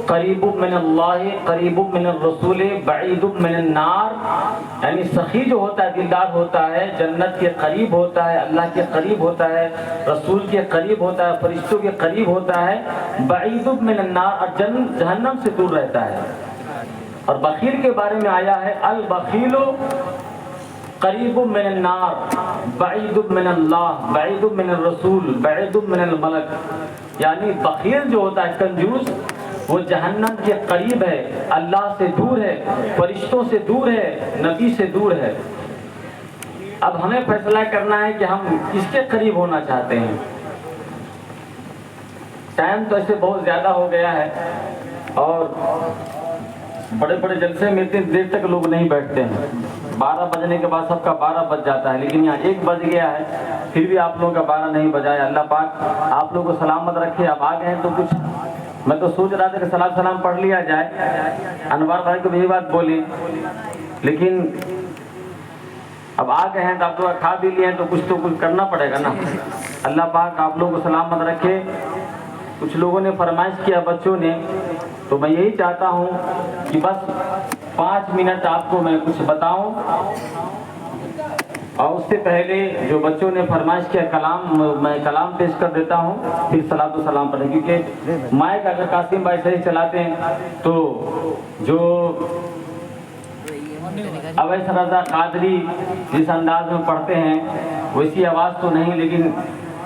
قریب من اللہ قریب من الرسول بعید من النار، یعنی سخی جو ہوتا ہے، دلدار ہوتا ہے، جنت کے قریب ہوتا ہے، اللہ کے قریب ہوتا ہے، رسول کے قریب ہوتا ہے، فرشتوں کے قریب ہوتا ہے، بعید من النار، اور جہنم سے دور رہتا ہے۔ اور بخیل کے بارے میں آیا ہے البخیل قریب من النار بعید من اللہ بعید من الرسول بعید من الملک، یعنی بخیل جو ہوتا ہے، کنجوس، وہ جہنم کے قریب ہے، اللہ سے دور ہے، فرشتوں سے دور ہے، نبی سے دور ہے۔ اب ہمیں فیصلہ کرنا ہے کہ ہم کس کے قریب ہونا چاہتے ہیں۔ ٹائم تو ایسے بہت زیادہ ہو گیا ہے اور بڑے بڑے جلسے میں اتنی دیر تک لوگ نہیں بیٹھتے ہیں، 12 بجنے کے بعد سب کا 12 بج جاتا ہے، لیکن یہاں 1 بج گیا ہے پھر بھی آپ لوگوں کا 12 نہیں بجا ہے۔ اللہ پاک آپ لوگوں کو سلامت رکھے۔ اب آ گئے ہیں تو کچھ میں تو سوچ رہا تھا کہ سلام پڑھ لیا جائے، انوار بھائی کو بھی یہی بات بولی، لیکن اب آ گئے ہیں تو آپ لوگ کھا بھی لیے ہیں تو کچھ کرنا پڑے گا نا۔ اللہ پاک آپ لوگوں کو سلامت رکھے۔ کچھ لوگوں نے فرمائش کیا، بچوں نے، تو میں یہی چاہتا ہوں کہ بس 5 منٹ آپ کو میں کچھ بتاؤں، اور اس سے پہلے جو بچوں نے فرمائش کیا میں کلام پیش کر دیتا ہوں، پھر صلاۃ و سلام پڑھیں، کیونکہ مائک اگر قاسم بھائی صحیح چلاتے ہیں تو جو اویس رضا قادری جس انداز میں پڑھتے ہیں ویسی آواز تو نہیں، لیکن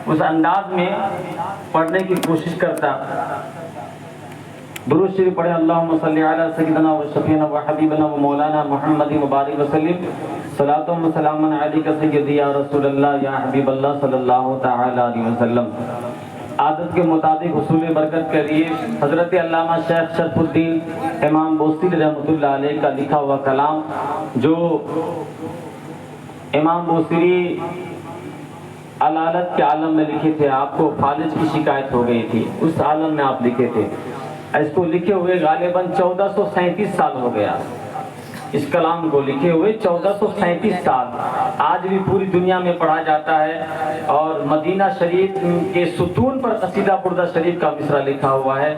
اس انداز میں پڑھنے کی کوشش کرتا۔ درود شریف پڑھیں، اللہم صلی علی سیدنا و شفیعنا و حبیبنا و مولانا محمد مبارک وسلم، صلاۃ و سلام علیک سیدی یا رسول اللہ یا حبیب اللہ صلی اللہ تعالی علیہ وسلم۔ عادت کے مطابق حصول برکت کے لیے حضرت علامہ شیخ شرف الدین امام بوصیری رحمۃ اللہ علیہ کا لکھا ہوا کلام، جو امام بوصیری علالت کے عالم میں لکھے تھے، آپ کو فالج کی شکایت ہو گئی تھی، اس عالم میں آپ لکھے تھے۔ اس کو لکھے ہوئے غالباً 1437 سال ہو گیا، اس کلام کو لکھے ہوئے 1437 سال۔ آج بھی پوری دنیا میں پڑھا جاتا ہے، اور مدینہ شریف کے ستون پر قصیدہ بردہ شریف کا مصرع لکھا ہوا ہے۔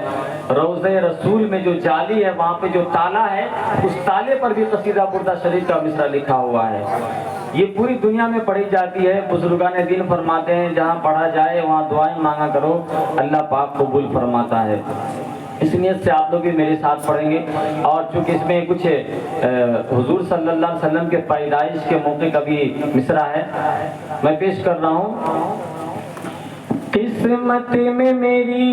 روضہ رسول میں جو جالی ہے، وہاں پہ جو تالا ہے، اس تالے پر بھی قصیدہ بردہ شریف کا مصرع لکھا ہوا ہے۔ یہ پوری دنیا میں پڑھی جاتی ہے۔ بزرگان دین فرماتے ہیں جہاں پڑھا جائے وہاں دعائیں مانگا کرو، اللہ پاک قبول فرماتا ہے۔ اس نیت سے آپ لوگ بھی میرے ساتھ پڑھیں گے، اور چونکہ اس میں کچھ حضور صلی اللہ علیہ وسلم کے پیدائش کے موقع کا بھی مصرع ہے، میں پیش کر رہا ہوں۔ قسمت میں میری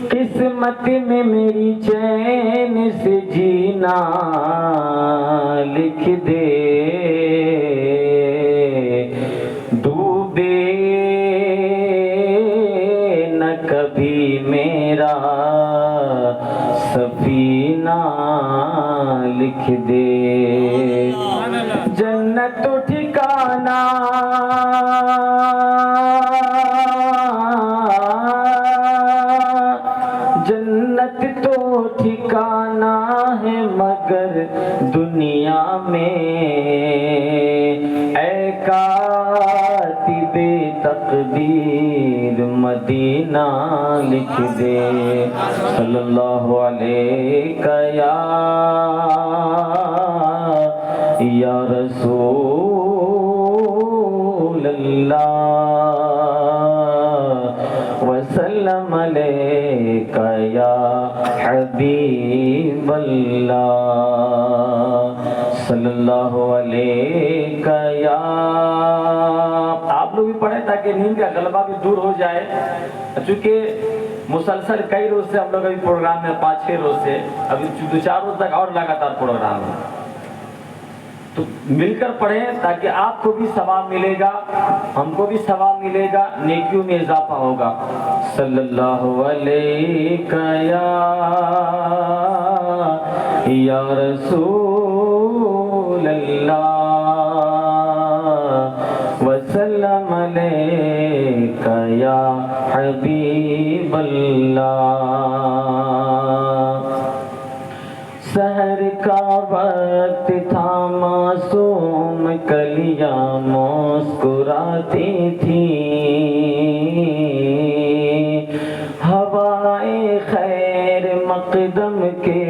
قسمت میں میری چین سے جینا لکھ دے، ڈوبے نہ کبھی میرا سفینہ لکھ دے، جنت تو ٹھکانہ جنت تو ٹھکانہ ہے مگر دنیا میں، اے کاتب تقدیر مدینہ لکھ دے، صلی اللہ علیہ یا رسول اللہ وسلم علیک یا حبیب اللہ، صلی اللہ علیہ یا۔ آپ لوگ بھی پڑھیں تاکہ نیند کا غلبہ بھی دور ہو جائے، چونکہ مسلسل کئی روز سے ہم لوگ ابھی پروگرام میں 5-6 روز سے ابھی 2-4 روز تک اور لگاتار پروگرام ہے، تو مل کر پڑھیں تاکہ آپ کو بھی ثواب ملے گا، ہم کو بھی ثواب ملے گا، نیکیوں میں اضافہ ہوگا۔ صلی اللہ علیہ یا رسول اللہ وسلم علیک یا حبیب اللہ، سحر کا وقت تھا معصوم کلیاں مسکراتی تھیں، ہوائے خیر مقدم کے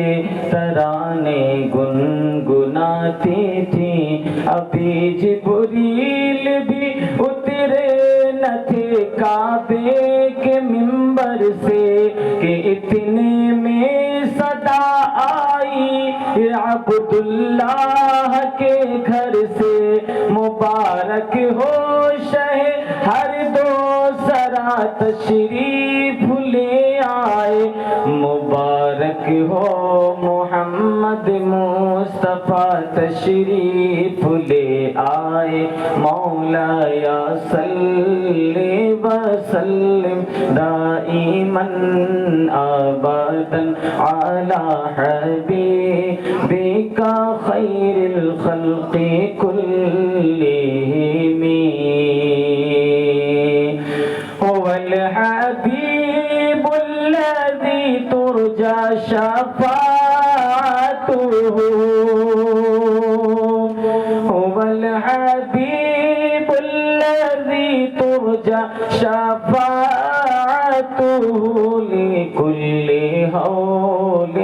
ترانے گنگناتی تھیں، ابھی جبریل بھی اترے نہ تھے کعبے کے منبر سے کہ اتنے میں صدا آئی عبداللہ کے گھر سے، مبارک ہو شہ ہر دو سرا تشریف لے آئے، مبارک ہو محمد مصطفیٰ تشریف لے آئے، مولایا صلی وسلم دائما ابدا علی حبیبک خیر الخلق کلہم، هو الحبیب الذی ترجى شفاعته، هو الحبیب الذی ترجى شفاعته لكل هول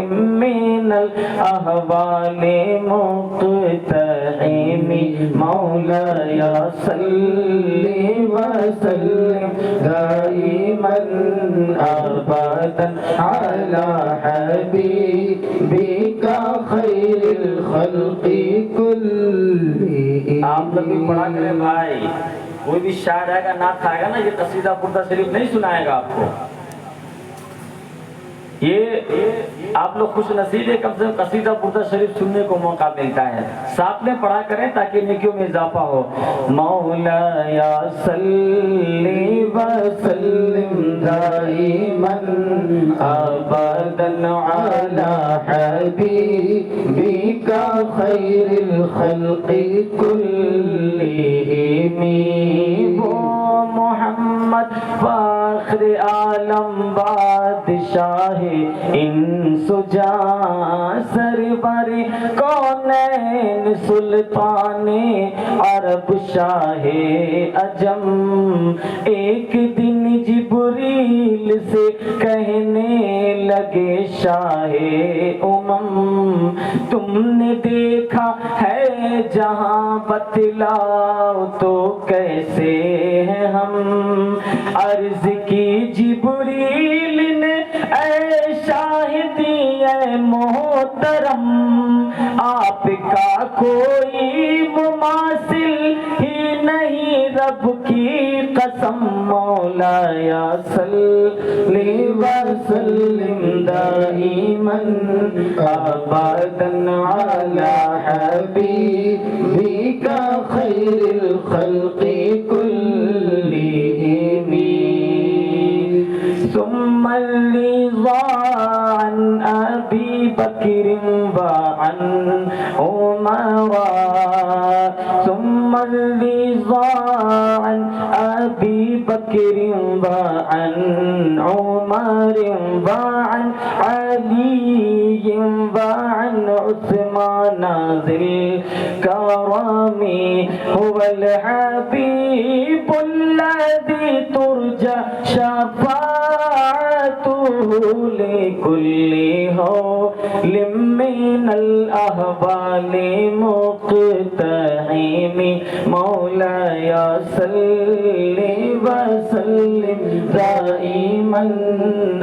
من الأهوال مقتحم، مولاي صل وسلم دائما أبدا على حبيبك خير الخلق كلهم۔ آپ لوگ بھی پڑھا کریں بھائی، کوئی بھی شاعر آئے گا نعت آئے گا نا، یہ قصیدہ بردہ شریف نہیں سنائے گا آپ کو، یہ آپ لوگ خوش نصیب ہے، کم سے کم قصیدہ بردہ شریف سننے کو موقع ملتا ہے، ساتھ میں پڑھا کریں تاکہ نیکیوں میں اضافہ ہو۔ مولایا صلی وسلم دائما ابدا علی حبیبک خیر الخلق کلہم، وہ محمد فخر عالم بادشاہ انس و جاں سرور کونین سلطان عرب شاہ عجم، ایک دن جبریل سے کہنے لگے شاہ امم، تم نے دیکھا ہے جہاں بتلاؤ تو کیسے ہیں ہم، عرض کی جبریل نے اے شاہدی اے محترم، آپ کا کوئی مماثل ہی نہیں رب کی قسم، مولایا صلی وسلم دائما ابدا علی حبیبک خیر الخلق کلہم، ثم الرضا عن ابی بکر وعن عمر، ثم الرضا عن ابی بکر وعن عمر وعن علی وعن عثمان ذی الکرم، هو الحبیب الذی ترجى شفاعته لكل هول من الأهوال مقتحم، مولاي صل وسلم دائما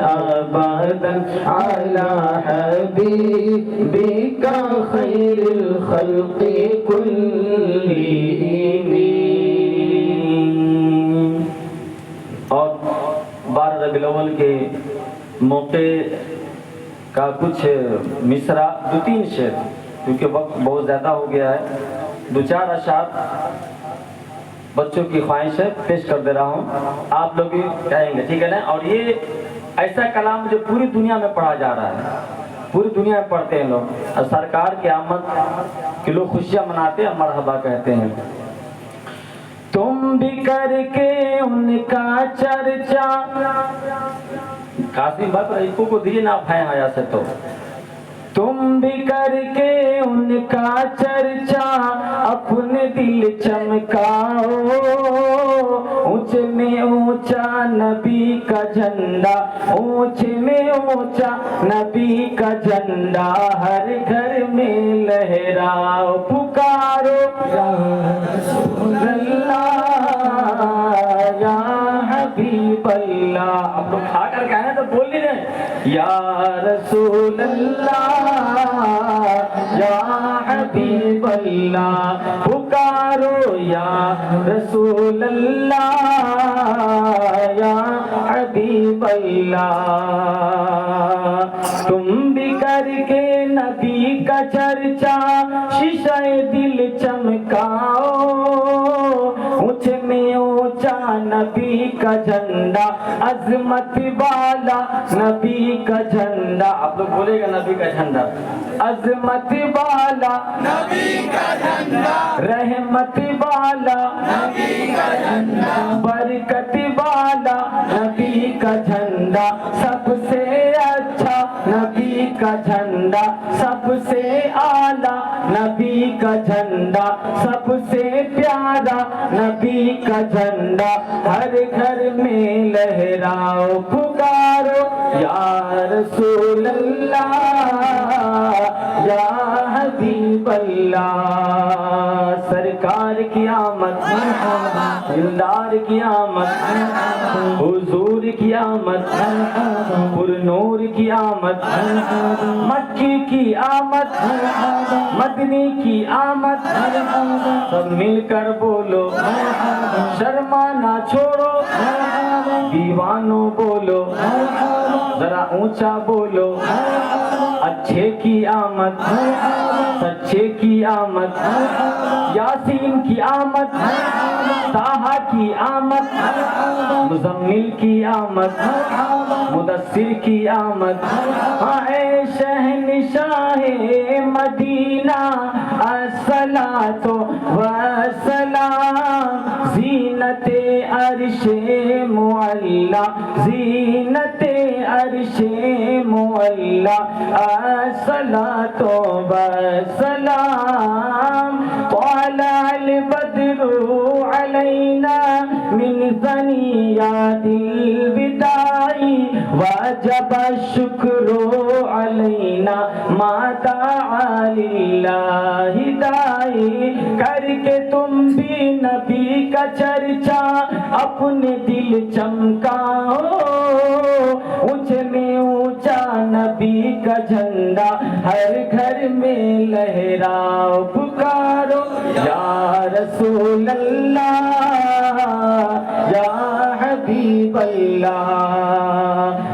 أبدا على حبيبك خير الخلق كلهم۔ اور 12 ربیع الاول کے موقع کا کچھ مصرع، 2-3 شعر، کیونکہ وقت بہت زیادہ ہو گیا ہے، 2-4 اشعار بچوں کی خواہش ہے پیش کر دے رہا ہوں، آپ لوگ بھی کہیں گے، ٹھیک ہے نا؟ اور یہ ایسا کلام جو پوری دنیا میں پڑھا جا رہا ہے، پوری دنیا میں پڑھتے ہیں لوگ، اور سرکار کی آمد کے لوگ خوشیاں مناتے ہیں، مرحبا کہتے ہیں۔ تم بھی کر کے ان کا چرچا، قاسم بھائی پر ایکو کو دیجیے نا آپ ہیں آیا سے، تم بھی کر کے ان کا چرچا اپنے دل چمکاؤ، اونچے میں اونچا نبی کا جھنڈا، اونچے میں اونچا نبی کا جھنڈا ہر گھر میں لہراؤ، پکارو یا رسول اللہ یا حبیب اللہ۔ اب لوگ کھا کر کہنا تو بول نہیں رہے، یا رسول اللہ یا حبیب اللہ، پکارو یا رسول اللہ یا حبیب اللہ۔ تم بھی کر کے نبی کا چرچا شیشہ دل چمکاؤ، اونچے میں اونچا نبی کا جھنڈا، عظمت والا نبی کا جھنڈا۔ آپ لوگ بولے گا نبی کا جھنڈا، عظمت والا نبی کا جھنڈا، رحمت والا نبی کا جھنڈا، برکت والا نبی کا جھنڈا، سب سے اچھا نبی کا جھنڈا، سب سے اعلیٰ نبی کا جھنڈا، سب سے پیارا نبی کا جھنڈا ہر گھر میں لہراؤ، پکارو یا رسول اللہ یا حبیب اللہ۔ سرکار کی آمد، دلدار کی آمد، حضور کی آمد، پر نور کی آمد، مکی کی آمد، مدنی کی آمد، سب مل کر بولو شرما نہ چھوڑو، دیوانوں بولو ذرا اونچا بولو، اچھے کی آمد، سچے کی آمد، یاسین کی آمد، طٰہٰ کی آمد، مزمل کی آمد، مدثر کی آمد، اے شہنشاہ مدینہ الصلاۃ والسلام، زینت عرش معلی، زینت عرش معلی، الصلاۃ والسلام، طلع البدر علینا من ثنیات الوداع، وجب الشکر علینا ما دعا للہ داعی۔ کر کے تم بھی نبی کا چرچا اپنے دل چمکاؤ، اونچے میں اونچا نبی کا جھنڈا ہر گھر میں لہراؤ، پکارو یا رسول اللہ یا حبیب اللہ۔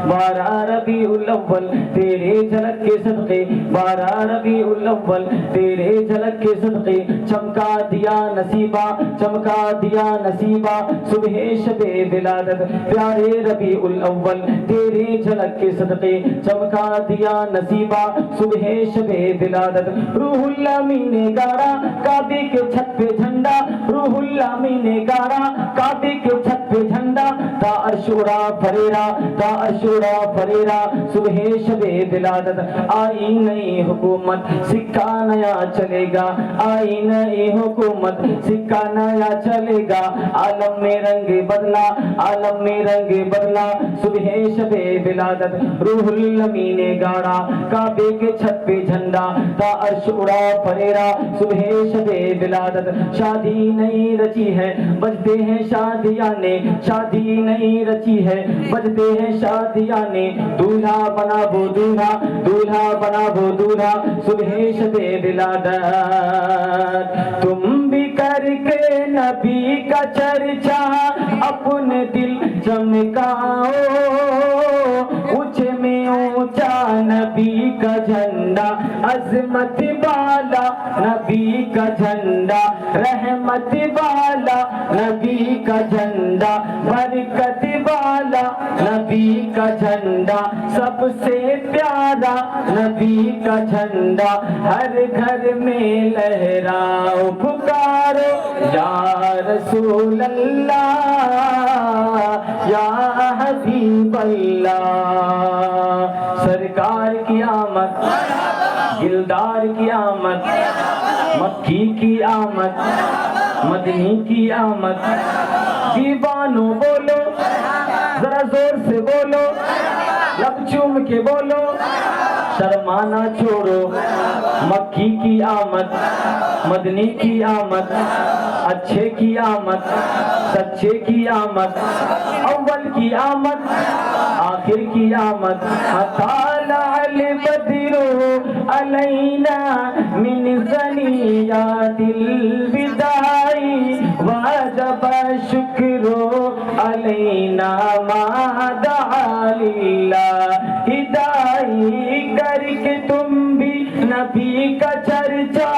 بارہ ربیع الاول تیرے جھلک کے صدقے، بارہ ربیع الاول تیرے جھلک کے صدقے، چمکا دیا نصیبہ، چمکا دیا نصیبہ صبح شب ولادت، پیارے ربیع الاول تیرے جھلک کے صدقے، چمکا دیا نصیبہ صبح شب ولادت۔ روح الامین نے گاڑا کعبے کے چھت پہ جھنڈا، روح الامین نے گاڑا کعبے کے چھت پہ جھنڈا، تا عرش اڑا فریرا، تا عرش اڑا فریرا صبح شب ولادت۔ آئی نئی حکومت سکہ نیا چلے گا، آئی نئی حکومت سکہ نیا چلے گا، عالم میں رنگ بدلا، عالم میں رنگ بدلا صبح شب ولادت۔ روح الامین نے گاڑا کعبے کے چھت پہ جھنڈا، تا عرش اڑا فریرا صبح شب ولادت۔ شادی نہیں رچی ہے بجتے ہیں شادیانے، شادی نہیں رچی ہے بجتے ہیں شادیانے، دولہا بنا وہ دولہا، دولہا بنا وہ دولہا صبح شب ولادت۔ تم بھی کر کے نبی کا چرچا اپنے دل چمکاؤ، اونچے میں اونچا نبی کا جھنڈا، عظمت والا نبی کا جھنڈا، رحمت والا نبی کا جھنڈا، برکت والا نبی کا جھنڈا، سب سے پیارا نبی کا جھنڈا ہر گھر میں لہراؤ، پکارو یا رسول اللہ یا حبیب اللہ۔ سرکار کی آمد، دلدار کی آمد، مکی کی آمد، مدنی کی آمد، دیوانوں بولو ذرا زور سے بولو، لب چوم کے بولو، شرمانا چھوڑو، مکی کی آمد، مدنی کی آمد، اچھے کی آمد، سچے کی آمد، اول کی آمد، آخر کی آمد، طالع البدر علینا من ثنیات الوداع وجب الشکر علینا ما دعا للہ داعی، کر کے تم بھی نبی کا چرچا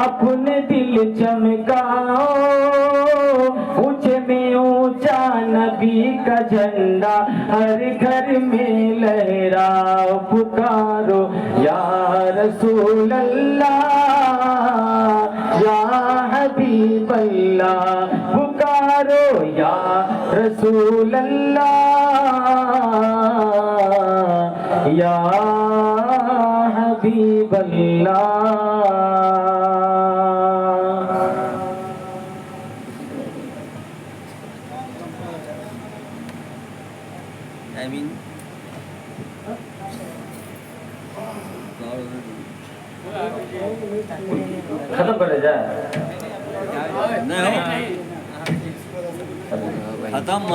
اپنے دل چمکاؤ، اونچے میں اونچا نبی کا جھنڈا ہر گھر میں لہراؤ، پکارو یا رسول اللہ یا حبیب اللہ، پکارو یا رسول اللہ یا حبیب اللہ۔ آمین۔ ختم کرے جائے ختم